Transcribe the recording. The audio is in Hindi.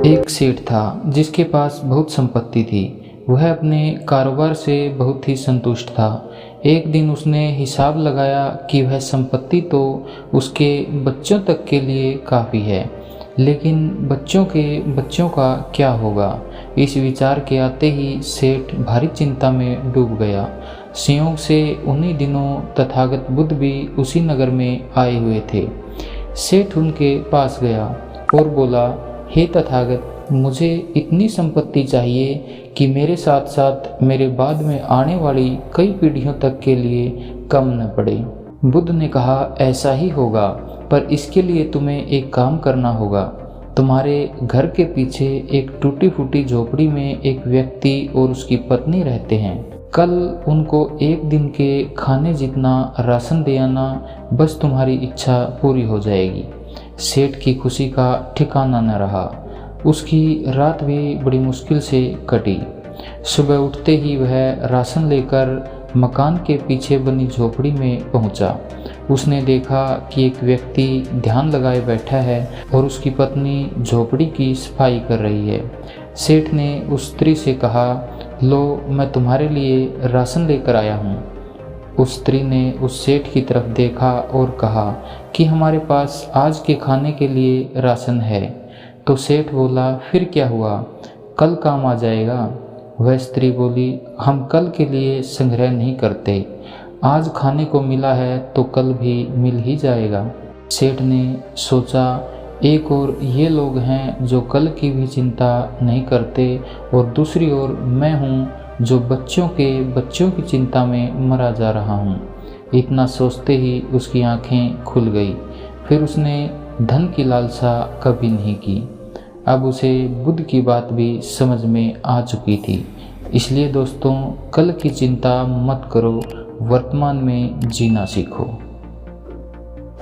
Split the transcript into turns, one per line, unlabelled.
एक सेठ था जिसके पास बहुत संपत्ति थी। वह अपने कारोबार से बहुत ही संतुष्ट था। एक दिन उसने हिसाब लगाया कि वह संपत्ति तो उसके बच्चों तक के लिए काफ़ी है, लेकिन बच्चों के बच्चों का क्या होगा। इस विचार के आते ही सेठ भारी चिंता में डूब गया। संयोग से उन्हीं दिनों तथागत बुद्ध भी उसी नगर में आए हुए थे। सेठ उनके पास गया और बोला, हे तथागत, मुझे इतनी संपत्ति चाहिए कि मेरे साथ साथ मेरे बाद में आने वाली कई पीढ़ियों तक के लिए कम न पड़े। बुद्ध ने कहा, ऐसा ही होगा, पर इसके लिए तुम्हें एक काम करना होगा। तुम्हारे घर के पीछे एक टूटी फूटी झोपड़ी में एक व्यक्ति और उसकी पत्नी रहते हैं। कल उनको एक दिन के खाने जितना राशन दे आना, बस तुम्हारी इच्छा पूरी हो जाएगी। सेठ की खुशी का ठिकाना न रहा। उसकी रात भी बड़ी मुश्किल से कटी। सुबह उठते ही वह राशन लेकर मकान के पीछे बनी झोपड़ी में पहुंचा। उसने देखा कि एक व्यक्ति ध्यान लगाए बैठा है और उसकी पत्नी झोपड़ी की सफाई कर रही है। सेठ ने उस स्त्री से कहा, लो, मैं तुम्हारे लिए राशन लेकर आया हूँ। उस स्त्री ने उस सेठ की तरफ देखा और कहा कि हमारे पास आज के खाने के लिए राशन है। तो सेठ बोला, फिर क्या हुआ, कल काम आ जाएगा। वह स्त्री बोली, हम कल के लिए संग्रह नहीं करते, आज खाने को मिला है तो कल भी मिल ही जाएगा। सेठ ने सोचा, एक और ये लोग हैं जो कल की भी चिंता नहीं करते और दूसरी ओर मैं हूँ जो बच्चों की चिंता में मरा जा रहा हूँ। इतना सोचते ही उसकी आंखें खुल गई। फिर उसने धन की लालसा कभी नहीं की। अब उसे बुद्ध की बात भी समझ में आ चुकी थी। इसलिए दोस्तों, कल की चिंता मत करो, वर्तमान में जीना सीखो।